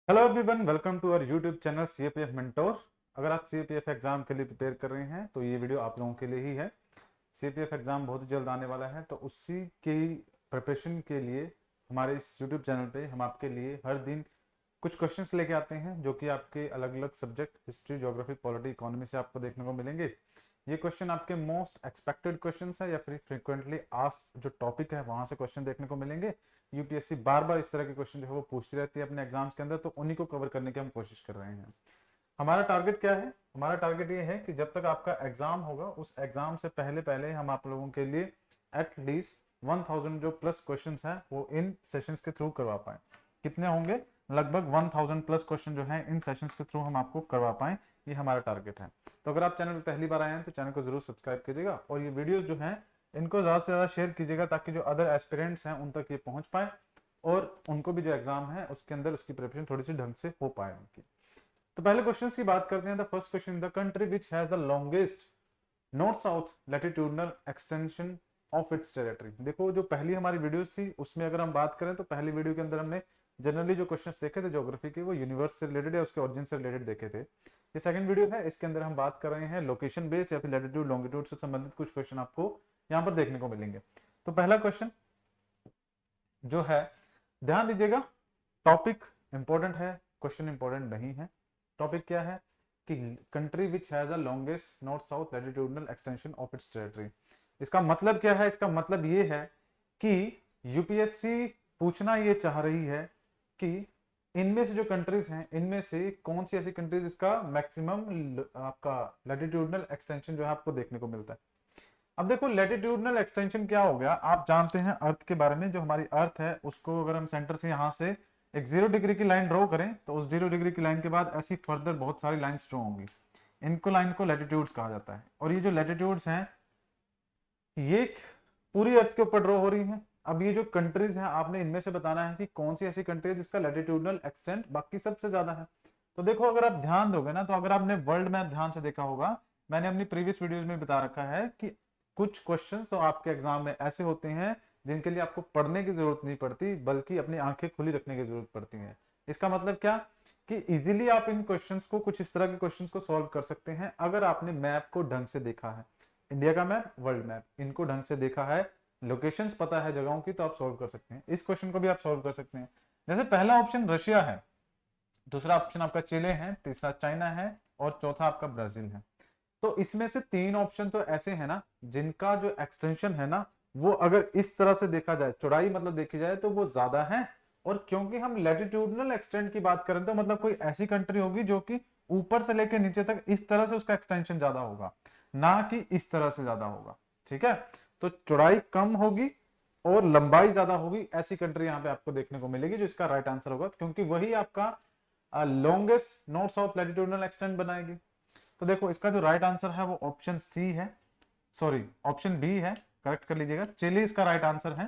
Hello everyone, welcome to our YouTube channel CAPF mentor. अगर आप CAPF exam के लिए प्रिपेयर कर रहे हैं तो ये वीडियो आप लोगों के लिए ही है। सीएपीएफ एग्जाम बहुत जल्द आने वाला है, तो उसी की प्रिपरेशन के लिए हमारे इस यूट्यूब चैनल पे हम आपके लिए हर दिन कुछ क्वेश्चंस लेके आते हैं जो कि आपके अलग अलग subject history, geography, polity, economy से आपको देखने को मिलेंगे। ये क्वेश्चन आपके मोस्ट एक्सपेक्टेड क्वेश्चन है या फिर फ्रिक्वेंटली आस्क्ड जो टॉपिक है वहां से क्वेश्चन देखने को मिलेंगे। यूपीएससी बार बार इस तरह के क्वेश्चन जो है वो पूछती रहती है अपने एग्जाम्स के अंदर, तो उन्हीं को कवर करने की हम कोशिश कर रहे हैं। हमारा टारगेट क्या है? हमारा टारगेट ये है कि जब तक आपका एग्जाम होगा उस एग्जाम से पहले पहले हम आप लोगों के लिए एटलीस्ट 1000 जो प्लस क्वेश्चंस हैं वो इन सेशंस के थ्रू करवा पाए। कितने होंगे? लगभग 1000 प्लस क्वेश्चन जो है इन सेशंस के थ्रू हम आपको करवा पाए, ये हमारा टारगेट है। तो अगर आप चैनल पर पहली बार आए हैं तो चैनल को जरूर सब्सक्राइब कीजिएगा और ये वीडियोस जो हैं इनको ज़्यादा से ज़्यादा शेयर कीजिएगा ताकि जो अदर एस्पिरेंट्स हैं उन तक ये पहुंच पाए और उनको भी जो एग्जाम है उसके अंदर उसकी प्रिपरेशन थोड़ी सी ढंग से हो पाए उनकी। तो पहले क्वेश्चन की बात करते हैं। The first question, the country which has the longest north south latitudinal extension of its territory. देखो, जो पहली हमारी वीडियोस थी उसमें अगर हम बात करें तो पहली वीडियो के अंदर हमने जनरली जो क्वेश्चंस देखे थे ज्योग्राफी के वो यूनिवर्स से रिलेटेड या उसके ओरिजिन से रिलेटेड देखे थे। ये सेकंड वीडियो है, इसके अंदर हम बात कर रहे हैं लोकेशन बेस्ड या फिर लैटिट्यूड लॉन्गिट्यूड से संबंधित कुछ क्वेश्चन आपको यहाँ पर देखने को मिलेंगे। तो पहला क्वेश्चन जो है, ध्यान दीजिएगा, टॉपिक इंपॉर्टेंट है, क्वेश्चन इंपॉर्टेंट नहीं है। टॉपिक क्या है कि country which has the longest north south latitudinal extension of its territory. इसका मतलब क्या है? इसका मतलब ये है कि यूपीएससी पूछना ये चाह रही है कि इनमें से जो कंट्रीज हैं इनमें से कौन सी ऐसी कंट्रीज इसका मैक्सिमम आपका लैटिट्यूडनल एक्सटेंशन जो है आपको देखने को मिलता है। अब देखो, लैटिट्यूडनल एक्सटेंशन क्या हो गया, आप जानते हैं अर्थ के बारे में। जो हमारी अर्थ है उसको अगर हम सेंटर से यहाँ से एक 0 डिग्री की लाइन ड्रॉ करें तो उस 0 डिग्री की लाइन के बाद ऐसी फर्दर बहुत सारी लाइंस ड्रॉ होंगी। इनको लाइन को लैटिट्यूड्स कहा जाता है। और ये जो लैटिट्यूड्स हैं ये पूरी अर्थ के ऊपर ड्रॉ हो रही हैं। अब ये जो कंट्रीज हैं आपने इनमें से बताना है कि कौन सी ऐसी कंट्री है जिसका लैटिट्यूडनल एक्सटेंट बाकी सबसे ज्यादा है। तो देखो, अगर आप ध्यान दोगे ना, तो अगर आपने वर्ल्ड मैप ध्यान से देखा होगा, मैंने अपनी प्रीवियस वीडियोस में बता रखा है कि कुछ क्वेश्चंस तो आपके एग्जाम में ऐसे होते हैं जिनके लिए आपको पढ़ने की जरूरत नहीं पड़ती बल्कि अपनी आंखें खुली रखने की जरूरत पड़ती है। इसका मतलब क्या कि इजीली आप इन क्वेश्चंस को, कुछ इस तरह के क्वेश्चंस को सॉल्व कर सकते हैं अगर आपने मैप को ढंग से देखा है। इंडिया का मैप, वर्ल्ड मैप, इनको ढंग से देखा है, लोकेशंस पता है जगहों की, तो आप सॉल्व कर सकते हैं। इस क्वेश्चन को भी आप सॉल्व कर सकते हैं। जैसे पहला ऑप्शन रशिया है, दूसरा ऑप्शन आपका चिले है, तीसरा चाइना है और चौथा आपका ब्राजील है। तो इसमें से तीन ऑप्शन तो ऐसे हैं ना जिनका जो एक्सटेंशन है ना वो अगर इस तरह से देखा जाए, चौड़ाई मतलब देखी जाए, तो वो ज्यादा है। और क्योंकि हम लैटिट्यूडनल एक्सटेंट की बात करें तो मतलब कोई ऐसी कंट्री होगी जो कि ऊपर से लेकर नीचे तक इस तरह से उसका एक्सटेंशन ज्यादा होगा, ना कि इस तरह से ज्यादा होगा। ठीक है, तो चौड़ाई कम होगी और लंबाई ज्यादा होगी, ऐसी कंट्री यहाँ पे आपको देखने को मिलेगी जो इसका राइट आंसर होगा, क्योंकि वही आपका longest north south latitudinal extent बनाएगी। तो देखो, इसका जो राइट आंसर है वो ऑप्शन सी है, सॉरी ऑप्शन बी है, करेक्ट कर लीजिएगा। चिली इसका राइट आंसर है।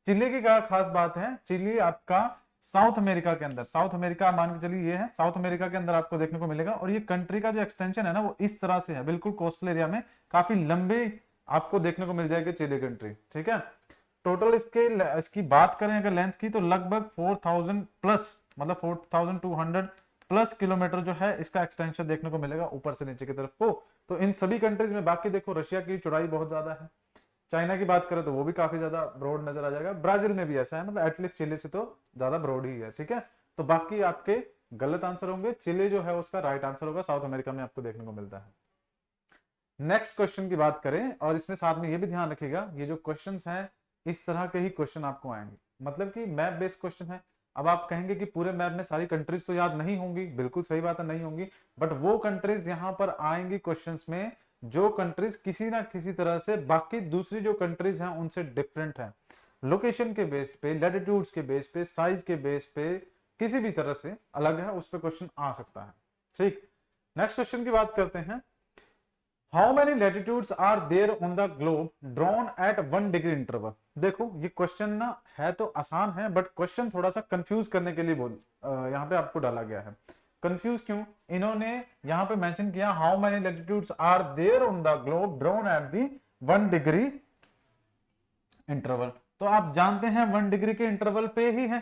चिली की क्या खास बात है? चिली आपका साउथ अमेरिका के अंदर, साउथ अमेरिका मान के चलिए ये है, साउथ अमेरिका के अंदर आपको देखने को मिलेगा। और ये कंट्री का जो एक्सटेंशन है ना वो इस तरह से है, बिल्कुल कोस्टल एरिया में काफी लंबे आपको देखने को मिल जाएगी चिली कंट्री। ठीक है, टोटल इसकी बात करें अगर लेंथ की तो लगभग 4000 प्लस, मतलब 4200 प्लस किलोमीटर जो है इसका एक्सटेंशन देखने को मिलेगा ऊपर से नीचे की तरफ को। तो इन सभी कंट्रीज में, बाकी देखो रशिया की चौड़ाई बहुत ज्यादा है, चाइना की बात करें तो वो भी काफी ज्यादा ब्रॉड नजर आ जाएगा, ब्राजील में भी ऐसा है, मतलब एटलीस्ट चिली से तो ज्यादा ब्रॉड ही है। ठीक है, तो बाकी आपके गलत आंसर होंगे, चिली जो है उसका राइट आंसर होगा, साउथ अमेरिका में आपको देखने को मिलता है। नेक्स्ट क्वेश्चन की बात करें, और इसमें साथ में ये भी ध्यान रखिएगा ये जो क्वेश्चन है इस तरह के ही क्वेश्चन आपको आएंगे, मतलब कि मैप बेस्ड क्वेश्चन है। अब आप कहेंगे कि पूरे मैप में सारी कंट्रीज तो याद नहीं होंगी, बिल्कुल सही बात है, नहीं होंगी, बट वो कंट्रीज यहां पर आएंगी क्वेश्चंस में जो कंट्रीज किसी ना किसी तरह से बाकी दूसरी जो कंट्रीज हैं उनसे डिफरेंट है, लोकेशन के बेस पे, लैटिट्यूड्स के बेस पे, साइज के बेस पे, किसी भी तरह से अलग है, उस पर क्वेश्चन आ सकता है। ठीक, नेक्स्ट क्वेश्चन की बात करते हैं। How many latitudes are there on the globe drawn at 1 degree interval. देखो, ये क्वेश्चन ना है तो आसान है बट क्वेश्चन थोड़ा सा कंफ्यूज करने के लिए यहाँ पे आपको डाला गया है। कंफ्यूज क्यों? इन्होंने यहाँ पे मेंशन किया how many latitudes are there on the globe drawn at the 1 degree interval. तो आप जानते हैं 1 डिग्री के इंटरवल पे ही है,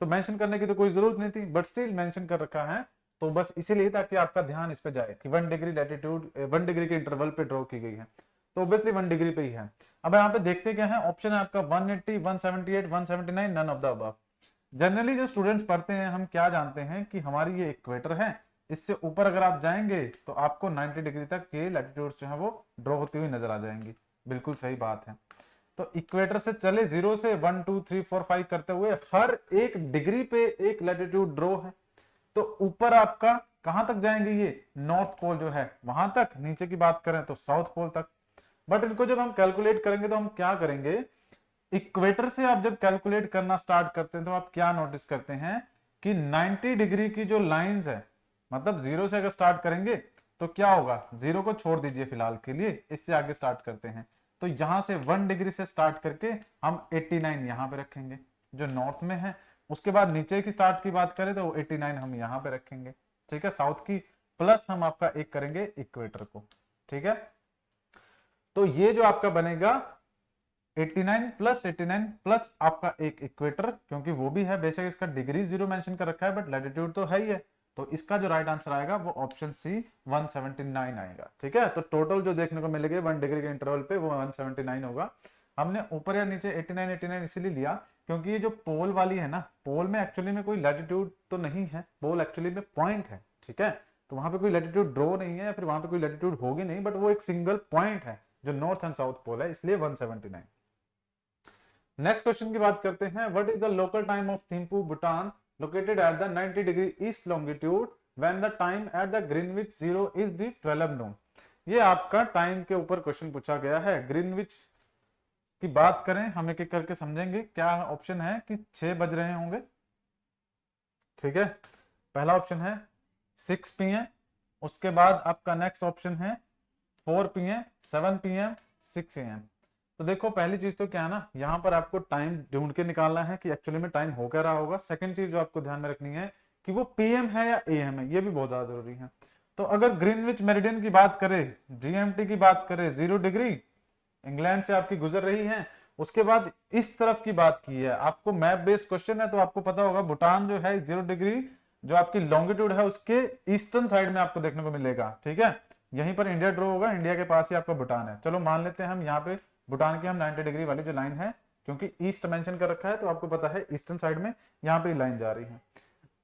तो मेंशन करने की तो कोई जरूरत नहीं थी, बट स्टिल मेंशन कर रखा है, तो बस इसीलिए ताकि आपका ध्यान इस पे जाए कि 1 डिग्री लैटिट्यूड 1 डिग्री के इंटरवल पे ड्रॉ की गई है, तो ऑब्वियसली 1 डिग्री पे ही है। अब यहाँ पे देखते क्या है, ऑप्शन है आपका 180, 178, 179, none of the above. Generally जो स्टूडेंट्स पढ़ते हैं हम क्या जानते हैं कि हमारी ये इक्वेटर है, इससे ऊपर अगर आप जाएंगे तो आपको 90 डिग्री तक ये लैटिट्यूड्स जो है वो ड्रॉ होती हुई नजर आ जाएंगी। बिल्कुल सही बात है। तो इक्वेटर से चले 0 से 1 2 3 4 5 करते हुए हर एक डिग्री पे एक लैटिट्यूड ड्रॉ है। तो ऊपर आपका कहां तक जाएंगे, ये नॉर्थ पोल जो है वहां तक, नीचे की बात करें तो साउथ पोल तक। बट इनको जब हम कैलकुलेट करेंगे तो हम क्या करेंगे, इक्वेटर से आप जब कैलकुलेट करना स्टार्ट करते हैं तो आप क्या नोटिस करते हैं कि 90 डिग्री की जो लाइंस है, मतलब 0 से अगर स्टार्ट करेंगे तो क्या होगा, 0 को छोड़ दीजिए फिलहाल के लिए, इससे आगे स्टार्ट करते हैं। तो यहां से 1 डिग्री से स्टार्ट करके हम 89 यहां पे रखेंगे जो नॉर्थ में है। उसके बाद नीचे की स्टार्ट की बात करें तो 89 हम यहां पे रखेंगे, ठीक है, साउथ की, प्लस हम आपका एक करेंगे इक्वेटर को, ठीक है। तो ये जो आपका बनेगा 89 प्लस 89 प्लस आपका एक इक्वेटर, क्योंकि वो भी है, बेशक इसका डिग्री 0 मेंशन कर रखा है बट लैटिट्यूड तो है ही है। तो इसका जो राइट आंसर आएगा वो ऑप्शन सी 179 आएगा, ठीक है। तो टोटल जो देखने को मिलेगा 1 डिग्री के इंटरवल पे वो 179 होगा। हमने ऊपर या नीचे 89 89 इसीलिए लिया क्योंकि ये जो पोल वाली है ना, पोल में एक्चुअली में कोई लैटिट्यूड तो नहीं है, पोल एक्चुअली में पॉइंट है, ठीक है। तो वहां पे कोई लैटिट्यूड ड्रॉ नहीं है या फिर वहां पे कोई लैटिट्यूड होगी नहीं, बट वो एक सिंगल पॉइंट है जो नॉर्थ एंड साउथ पोल है, इसलिए 179। नेक्स्ट क्वेश्चन की बात करते हैं, what is the local time of Thimphu Bhutan located at the 90 degree east longitude when the time at the Greenwich 0 is the 12 नून। ये आपका टाइम के ऊपर क्वेश्चन पूछा गया है। ग्रीनविच की बात करें, हम एक एक करके समझेंगे। क्या ऑप्शन है कि 6 बज रहे होंगे, ठीक है, पहला ऑप्शन है 6 PM। उसके बाद आपका नेक्स्ट ऑप्शन है 4 PM, 7 PM, 6 AM। तो देखो पहली चीज तो क्या है ना, यहाँ पर आपको टाइम ढूंढ के निकालना है कि एक्चुअली में टाइम हो क्या रहा होगा। सेकंड चीज जो आपको ध्यान में रखनी है कि वो PM है या AM है, ये भी बहुत ज्यादा जरूरी है। तो अगर ग्रीनविच मेरिडियन की बात करें, GMT की बात करें, 0 डिग्री इंग्लैंड से आपकी गुजर रही है। उसके बाद इस तरफ की बात की है, आपको मैप बेस्ड क्वेश्चन है तो आपको पता होगा भूटान जो है 0 डिग्री जो आपकी लॉन्गिट्यूड है उसके ईस्टर्न साइड में आपको देखने को मिलेगा, ठीक है। यहीं पर इंडिया ड्रॉ होगा, इंडिया के पास ही आपका भूटान है। चलो मान लेते हैं हम यहाँ पे भूटान की हम 90 डिग्री वाली जो लाइन है, क्योंकि ईस्ट मेंशन कर रखा है तो आपको पता है ईस्टर्न साइड में यहाँ पे लाइन जा रही है।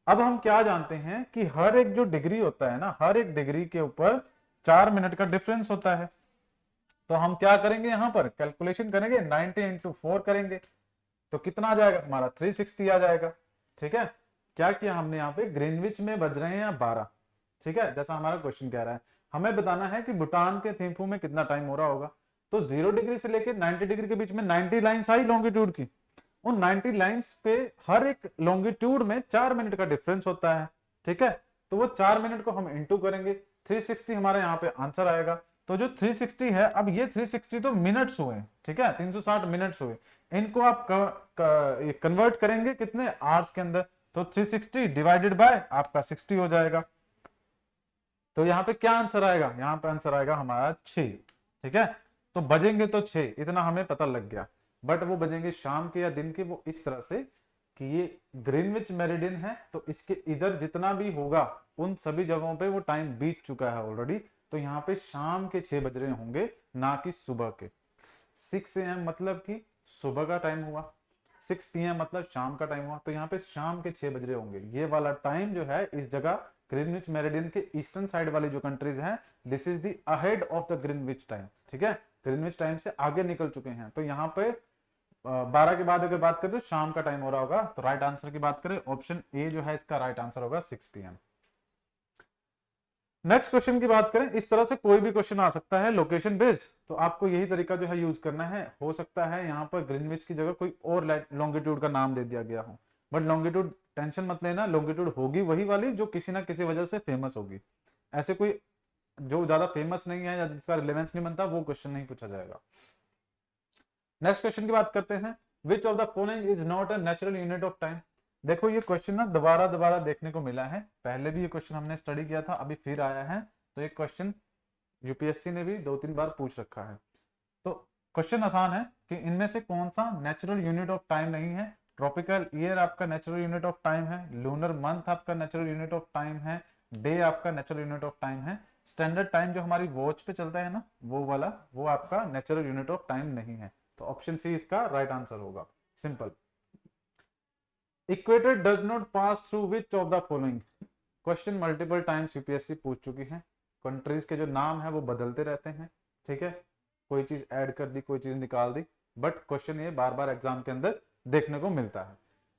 अब हम क्या जानते हैं कि हर एक जो डिग्री होता है ना, हर एक डिग्री के ऊपर 4 मिनट का डिफरेंस होता है। तो हम क्या करेंगे, यहाँ पर कैलकुलेशन करेंगे, 90 × 4 करेंगे तो कितना आ जाएगा हमारा, 360 आ जाएगा, ठीक है। क्या किया हमने यहाँ पे, ग्रीनविच में बज रहे हैं 12, ठीक है, जैसा हमारा क्वेश्चन कह रहा है। हमें बताना है कि भूटान के थिम्पू में कितना टाइम हो रहा होगा। तो 0 डिग्री से लेकर 90 डिग्री के बीच में 90 लाइन्स आई लॉन्गिट्यूड की, उन 90 लाइन्स पे हर एक लॉन्गिट्यूड में 4 मिनट का डिफरेंस होता है, ठीक है। तो वो 4 मिनट को हम इंटू करेंगे, 360 हमारा यहाँ पे आंसर आएगा। तो जो 360 है, अब ये 360 तो मिनट्स हुए, ठीक है, 360 मिनट्स हुए, इनको आप कन्वर्ट करेंगे कितने आवर्स के अंदर, तो 360 डिवाइडेड बाय आपका 60 हो जाएगा। तो यहाँ पे क्या आंसर आएगा, यहाँ पे आंसर आएगा हमारा 6, ठीक है। तो बजेंगे तो 6, इतना हमें पता लग गया। बट वो बजेंगे शाम के या दिन के, वो इस तरह से कि ये ग्रीनविच मेरिडियन है तो इसके इधर जितना भी होगा उन सभी जगहों पे वो टाइम बीत चुका है ऑलरेडी। तो यहाँ पे शाम के 6 बज रहे होंगे, ना कि सुबह के। 6 AM मतलब कि सुबह का टाइम हुआ, 6 PM मतलब शाम का टाइम हुआ, तो यहाँ पे शाम के 6 बज रहे होंगे। ये वाला टाइम जो है इस जगह ग्रीनविच मेरिडियन के ईस्टर्न साइड वाली जो कंट्रीज हैं, this is the ahead of the Greenwich time, ठीक है, ग्रीनविच टाइम से आगे निकल चुके हैं। तो यहाँ पे 12 के बाद अगर बात करें तो शाम का टाइम हो रहा होगा। तो राइट आंसर की बात करें, ऑप्शन ए जो है इसका राइट आंसर होगा 6 PM। नेक्स्ट क्वेश्चन की बात करें, इस तरह से कोई भी क्वेश्चन आ सकता है लोकेशन बेस्ड, तो आपको यही तरीका जो है यूज करना है। हो सकता है यहाँ पर ग्रीनविच की जगह कोई और लॉन्गिट्यूड का नाम दे दिया गया हो, बट लॉन्गिट्यूड टेंशन मत लेना, लॉन्गिट्यूड होगी वही वाली जो किसी ना किसी वजह से फेमस होगी। ऐसे कोई जो ज्यादा फेमस नहीं है या जिसका रिलेवेंस नहीं बनता वो क्वेश्चन नहीं पूछा जाएगा। नेक्स्ट क्वेश्चन की बात करते हैं, which of the following is not a natural unit of time. देखो ये क्वेश्चन ना दोबारा देखने को मिला है, पहले भी ये क्वेश्चन हमने स्टडी किया था, अभी फिर आया है। तो ये क्वेश्चन यूपीएससी ने भी 2-3 बार पूछ रखा है। तो क्वेश्चन आसान है कि इनमें से कौन सा नेचुरल यूनिट ऑफ टाइम नहीं है, ट्रॉपिकल ईयर आपका नेचुरल यूनिट ऑफ टाइम है, लूनर मंथ आपका नेचुरल यूनिट ऑफ टाइम है, डे आपका नेचुरल यूनिट ऑफ टाइम है, स्टैंडर्ड टाइम जो हमारी वॉच पे चलता है ना वो वाला, वो आपका नेचुरल यूनिट ऑफ टाइम नहीं है। तो ऑप्शन सी इसका राइट आंसर होगा, simple. Equator does not pass through which of the following. Question multiple times UPSC पूछ चुकी है, कंट्रीज के जो नाम है वो बदलते रहते हैं, ठीक है, कोई चीज ऐड कर दी, कोई चीज निकाल दी, बट क्वेश्चन ये बार बार एग्जाम के अंदर देखने को मिलता है।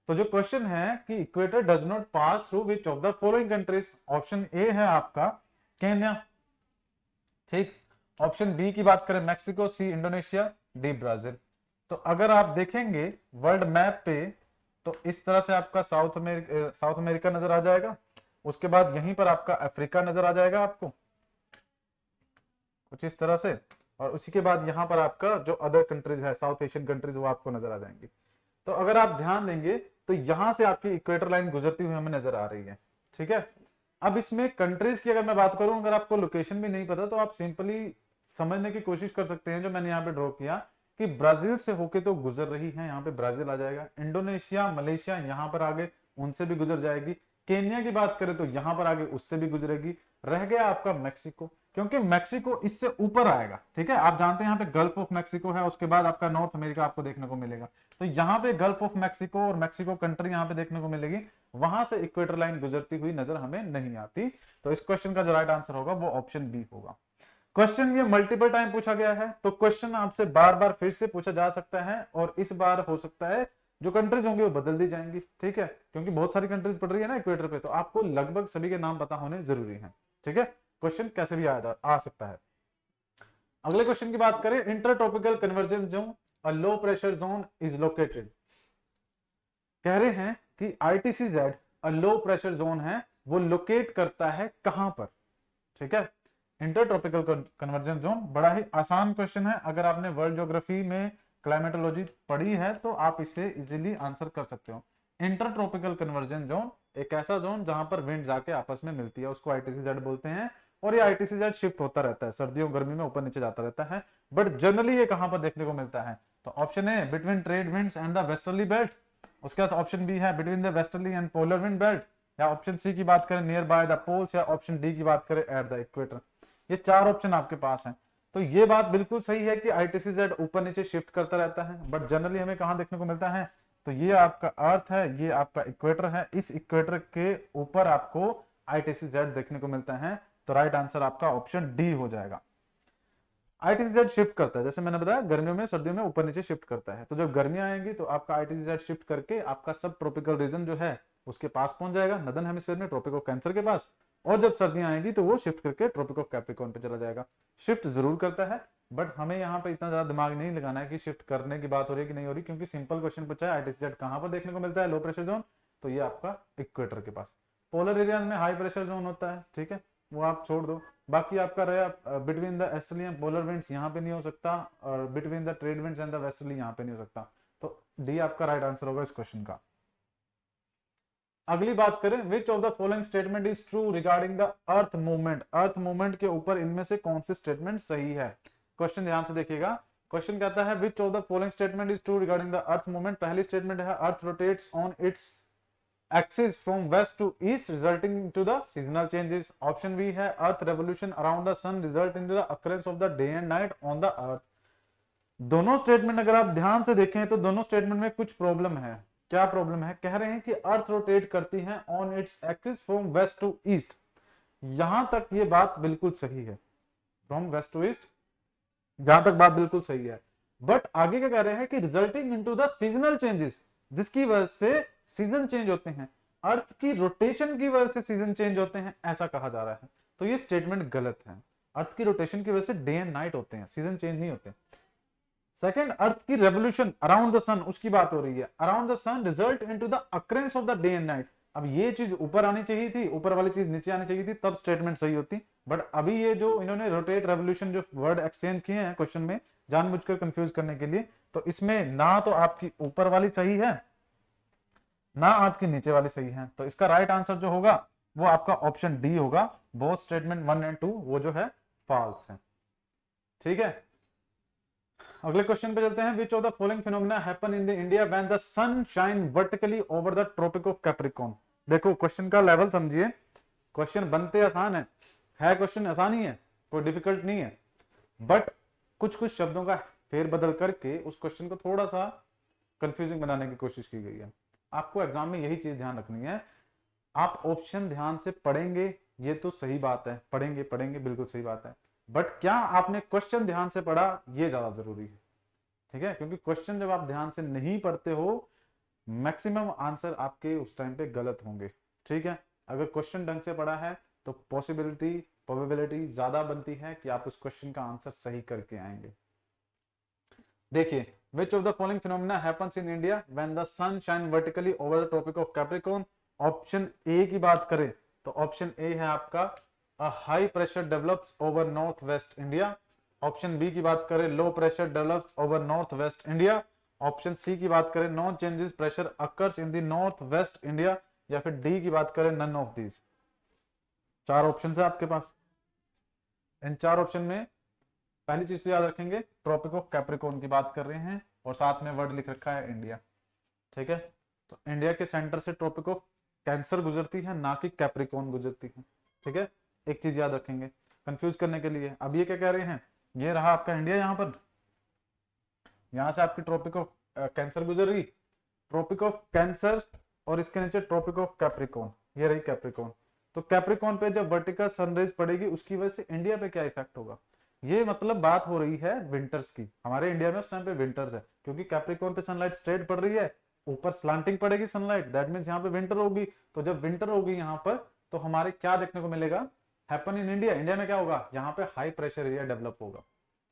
तो जो क्वेश्चन है कि equator does not pass through which of the following countries, option A है आपका केन्या, ठीक। ऑप्शन बी की बात करें Mexico, C Indonesia, D Brazil. तो अगर आप देखेंगे वर्ल्ड मैप पे तो इस तरह से आपका साउथ अमेरिका नजर आ जाएगा, उसके बाद यहीं पर आपका अफ्रीका नजर आ जाएगा आपको कुछ इस तरह से, और उसी के बाद यहाँ पर आपका जो अदर कंट्रीज है साउथ एशियन कंट्रीज वो आपको नजर आ जाएंगी। तो अगर आप ध्यान देंगे तो यहां से आपकी इक्वेटर लाइन गुजरती हुई हमें नजर आ रही है, ठीक है। अब इसमें कंट्रीज की अगर मैं बात करूं, अगर आपको लोकेशन भी नहीं पता तो आप सिंपली समझने की कोशिश कर सकते हैं, जो मैंने यहाँ पे ड्रॉ किया कि ब्राजील से होके तो गुजर रही है, यहाँ पे ब्राजील आ जाएगा, इंडोनेशिया मलेशिया यहाँ पर आगे उनसे भी गुजर जाएगी, केन्या की बात करें तो यहाँ पर आगे उससे भी गुजरेगी, रह गया आपका मैक्सिको, क्योंकि मैक्सिको इससे ऊपर आएगा, ठीक है। आप जानते हैं यहाँ पे गल्फ ऑफ मैक्सिको है, उसके बाद आपका नॉर्थ अमेरिका आपको देखने को मिलेगा, तो यहाँ पे गल्फ ऑफ मैक्सिको और मैक्सिको कंट्री यहाँ पे देखने को मिलेगी, वहां से इक्वेटर लाइन गुजरती हुई नजर हमें नहीं आती। तो इस क्वेश्चन का जो राइट आंसर होगा वो ऑप्शन बी होगा। क्वेश्चन ये मल्टीपल टाइम पूछा गया है, तो क्वेश्चन आपसे बार बार फिर से पूछा जा सकता है, और इस बार हो सकता है जो कंट्रीज होंगी वो बदल दी जाएंगी, ठीक है, क्योंकि बहुत सारी कंट्रीज पड़ रही है ना इक्वेटर पे, तो आपको लगभग सभी के नाम पता होने जरूरी है, ठीक है। क्वेश्चन कैसे भी आ सकता है। अगले क्वेश्चन की बात करें, intertropical convergence zone a low pressure zone is located. कह रहे हैं कि आईटीसीजेड अ लो प्रेशर जोन है, वो लोकेट करता है कहां पर, ठीक है। इंटरट्रॉपिकल कन्वर्जेंस जोन बड़ा ही आसान क्वेश्चन है, अगर आपने वर्ल्ड ज्योग्राफी में क्लाइमेटोलॉजी पढ़ी है तो आप इसे इजीली आंसर कर सकते हो। इंटरट्रॉपिकल कन्वर्जेंस जोन एक ऐसा जोन जहां पर विंड जाके आपस में मिलती है, उसको आईटीसीजेड बोलते हैं, और ये आईटीसीजेड शिफ्ट होता रहता है, सर्दियों गर्मी में ऊपर नीचे जाता रहता है, बट जनरली ये कहां पर देखने को मिलता है, तो option A between trade winds and the westerly belt, उसके बाद ऑप्शन बी है between the westerly and polar wind belt, या ऑप्शन सी की बात करें नियर बाय द पोल्स, या ऑप्शन डी की बात करें एट द इक्वेटर। ये चार ऑप्शन आपके पास हैं। तो ये बात बिल्कुल सही है कि आईटीसीजेड ऊपर नीचे शिफ्ट करता रहता है, बट जनरली हमें कहां देखने को मिलता है, तो ये आपका अर्थ है, ये आपका इक्वेटर है, इस इक्वेटर के ऊपर आपको आईटीसीजेड देखने को मिलता है। तो राइट आंसर आपका ऑप्शन डी हो जाएगा। आईटीसीजेड शिफ्ट करता है, जैसे मैंने बताया गर्मियों में सर्दियों में ऊपर नीचे शिफ्ट करता है, तो जब गर्मियां आएंगी तो आपका आईटीसीजेड शिफ्ट करके आपका सब ट्रॉपिकल रीजन जो है उसके पास पहुंच जाएगा, नदर्न हेमिस्फीयर में ट्रॉपिक ऑफ कैंसर के पास, और जब सर्दियां आएंगी तो वो शिफ्ट करके ट्रॉपिक ऑफ कैप्रिकॉर्न पे चला जाएगा। शिफ्ट जरूर करता है, बट हमें यहाँ पे इतना ज्यादा दिमाग नहीं लगाना है कि शिफ्ट करने की बात हो रही है कि नहीं हो रही, क्योंकि सिंपल क्वेश्चन पूछा है आईटीसीजेड कहां पर देखने को मिलता है लो प्रेशर जोन, तो ये आपका इक्वेटर के पास। पोलर एरिया में हाई प्रेशर जोन होता है, ठीक है, वो आप छोड़ दो। बाकी आपका रहा between the easterly and polar winds, यहाँ पे नहीं हो सकता, और between the trade winds and the westerly यहाँ पे नहीं हो सकता, तो डी आपका राइट आंसर होगा इस क्वेश्चन का। अगली बात करें, which of the following statement is true regarding the earth movement. Earth movement के ऊपर इनमें से कौन सी स्टेटमेंट सही है। क्वेश्चन ध्यान से देखिएगा, क्वेश्चन कहता है which of the following statement is true regarding the earth movement. पहली स्टेटमेंट है earth rotates on its axis from west to east resulting into the seasonal changes. Option B है earth revolution around the sun result into the occurrence of the day and night on the earth. दोनों statement अगर आप ध्यान से देखें तो दोनों statement में कुछ प्रॉब्लम है। क्या प्रॉब्लम है, कह रहे हैं कि अर्थ रोटेट करती है on its axis from west to east, यहां तक ये बात बिल्कुल सही है, फ्रॉम वेस्ट टू ईस्ट जहां तक बात बिल्कुल सही है, बट आगे क्या कह रहे हैं कि resulting into the seasonal changes, जिसकी वजह से सीजन चेंज होते हैं, अर्थ की रोटेशन की वजह से सीजन चेंज होते हैं, ऐसा कहा जा रहा है। तो ये स्टेटमेंट गलत है। अर्थ की रोटेशन की वजह से डे एंड नाइट होते हैं, सीजन चेंज नहीं होते। सेकंड, अर्थ की रेवोल्यूशन अराउंड द सन, उसकी बात हो रही है, around the sun result into the occurrence of the day and night. अब ये चीज ऊपर आनी चाहिए थी, ऊपर वाली चीज नीचे आनी चाहिए थी, तब स्टेटमेंट सही होती, बट अभी ये जो इन्होंने रोटेट रेवोल्यूशन जो वर्ड एक्सचेंज किए हैं क्वेश्चन में जानबूझकर कंफ्यूज करने के लिए, तो इसमें ना तो आपकी ऊपर वाली सही है ना आपकी नीचे वाली सही है, तो इसका राइट आंसर जो होगा वो आपका ऑप्शन डी होगा। बोथ स्टेटमेंट 1 एंड 2 वो जो है फॉल्स है, ठीक है। अगले क्वेश्चन पे चलते हैं। Which of the following phenomena happen in the India when the sun shine vertically over the tropic of Capricorn. देखो क्वेश्चन का लेवल समझिए, क्वेश्चन बनते आसान है क्वेश्चन आसान ही है, कोई डिफिकल्ट नहीं है, बट कुछ कुछ शब्दों का फेर बदल करके उस क्वेश्चन को थोड़ा सा कंफ्यूजिंग बनाने की कोशिश की गई है। आपको एग्जाम में यही चीज ध्यान रखनी है। आप ऑप्शन ध्यान से पढ़ेंगे ये तो सही बात है, पढ़ेंगे पढ़ेंगे बिल्कुल सही बात है, बट क्या आपने क्वेश्चन ध्यान से पढ़ा ये ज्यादा जरूरी है। ठीक है, क्योंकि क्वेश्चन जब आप ध्यान से नहीं पढ़ते हो मैक्सिमम आंसर आपके उस टाइम पे गलत होंगे। ठीक है, अगर क्वेश्चन ढंग से पढ़ा है तो प्रोबेबिलिटी ज्यादा बनती है कि आप उस क्वेश्चन का आंसर सही करके आएंगे। देखिए, which of the following phenomena happens in India when the sun shine vertically over the tropic of Capricorn? Option A की बात करें तो ऑप्शन ए है आपका a high pressure develops over north west India. Option B की बात करें low pressure develops over north west India. Option C की बात करें no changes pressure occurs in the north west India, या फिर डी की बात करें नन ऑफ दीज। चार ऑप्शन है आपके पास। इन चार ऑप्शन में पहली चीज तो याद रखेंगे ट्रॉपिक ऑफ कैप्रिकॉर्न की बात कर रहे हैं और साथ में वर्ड लिख रखा है इंडिया। ठीक है, तो इंडिया के सेंटर से ट्रॉपिक ऑफ कैंसर गुजरती है, ना कि कैप्रिकॉर्न गुजरती है। ठीक है, एक चीज याद रखेंगे कंफ्यूज करने के लिए। अब ये क्या कह रहे हैं, ये रहा आपका इंडिया, यहां पर यहां से आपकी ट्रॉपिक ऑफ कैंसर गुजर रही, ट्रॉपिक ऑफ कैंसर और इसके नीचे ट्रॉपिक ऑफ कैप्रिकॉर्न, ये रही कैप्रिकॉर्न। तो कैप्रिकॉर्न पे जब वर्टिकल सनराइज पड़ेगी उसकी वजह से इंडिया पे क्या इफेक्ट होगा, ये मतलब बात हो रही है विंटर्स की। हमारे इंडिया में उस टाइम पे विंटर्स है क्योंकि कैप्रिकॉर्न पे सनलाइट स्ट्रेट पड़ रही है, ऊपर स्लांटिंग पड़ेगी सनलाइट, दैट मींस यहाँ पे विंटर होगी। तो जब विंटर होगी यहाँ पर तो हमारे क्या देखने को मिलेगा, हैपन इन इंडिया, इंडिया में क्या होगा, यहाँ पे हाई प्रेशर एरिया डेवलप होगा।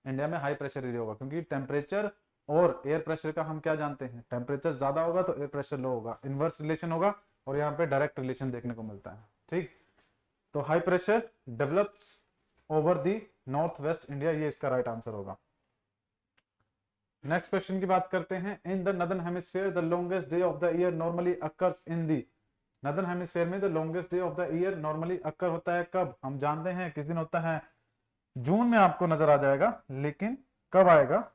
इंडिया में हाई प्रेशर एरिया होगा क्योंकि टेम्परेचर और एयर प्रेशर का हम क्या जानते हैं, टेम्परेचर ज्यादा होगा तो एयर प्रेशर लो होगा, इनवर्स रिलेशन होगा और यहाँ पे डायरेक्ट रिलेशन देखने को मिलता है। ठीक, तो high pressure develops over the north west India, ये इसका राइट आंसर होगा। नेक्स्ट क्वेश्चन की बात करते हैं। In the northern hemisphere the longest day of the year normally occurs in the. Northern hemisphere में the longest day of the year normally occur होता है कब, हम जानते हैं किस दिन होता है, जून में आपको नजर आ जाएगा, लेकिन कब आएगा,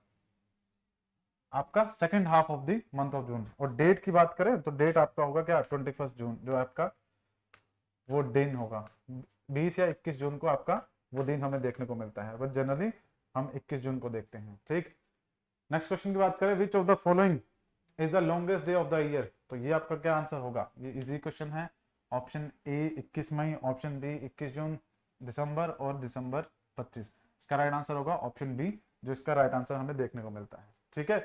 आपका second half of the month of June. और डेट की बात करें तो डेट आपका होगा क्या, 21 जून, जो आपका वो दिन होगा। 20 या 21 जून को आपका वो दिन हमें देखने को मिलता है, बट जनरली हम 21 जून को देखते हैं। ठीक, नेक्स्ट क्वेश्चन की बात करें, which of the following is the longest day of the year, तो ये आपका क्या आंसर होगा, ये इजी क्वेश्चन है। ऑप्शन ए 21 मई, ऑप्शन बी 21 जून, दिसंबर और दिसंबर 25। इसका राइट आंसर होगा ऑप्शन बी, जो इसका राइट आंसर हमें देखने को मिलता है। ठीक है,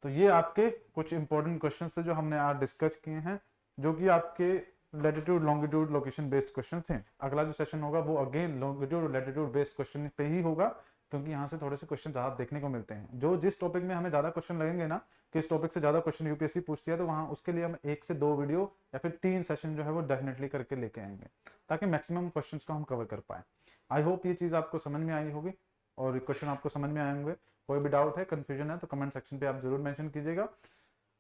तो ये आपके कुछ इंपॉर्टेंट क्वेश्चन थे जो हमने आज डिस्कस किए हैं, जो कि आपके latitude longitude location based question थे। अगला जो सेशन होगा वो again longitude latitude based question पे ही होगा, क्योंकि यहाँ से थोड़े से क्वेश्चन ज्यादा देखने को मिलते हैं। जो जिस टॉपिक में हमें ज्यादा क्वेश्चन लगेंगे ना, किस टॉपिक से ज्यादा क्वेश्चन यूपीएससी पूछती है, तो वहाँ उसके लिए हम 1 से 2 वीडियो या फिर 3 सेशन जो है वो डेफिनेटली करके लेके आएंगे, ताकि मैक्सिमम क्वेश्चंस को हम कवर कर पाए। आई होप ये चीज आपको समझ में आई होगी और क्वेश्चन आपको समझ में आए होंगे। कोई भी डाउट है, कंफ्यूजन है तो कमेंट सेक्शन पे आप जरूर मेंशन कीजिएगा।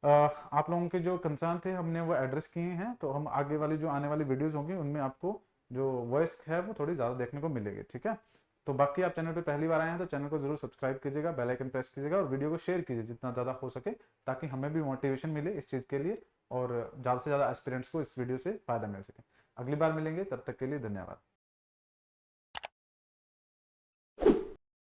आप लोगों के जो कंसर्न थे हमने वो एड्रेस किए हैं, तो हम आगे वाली जो आने वाली वीडियोस होंगी उनमें आपको जो वॉइस है वो थोड़ी ज़्यादा देखने को मिलेगी। ठीक है, तो बाकी आप चैनल पे पहली बार आए हैं तो चैनल को जरूर सब्सक्राइब कीजिएगा, बेल आइकन प्रेस कीजिएगा और वीडियो को शेयर कीजिए जितना ज़्यादा हो सके, ताकि हमें भी मोटिवेशन मिले इस चीज़ के लिए और ज़्यादा से ज़्यादा एस्पिरेंट्स को इस वीडियो से फ़ायदा मिल सके। अगली बार मिलेंगे, तब तक के लिए धन्यवाद।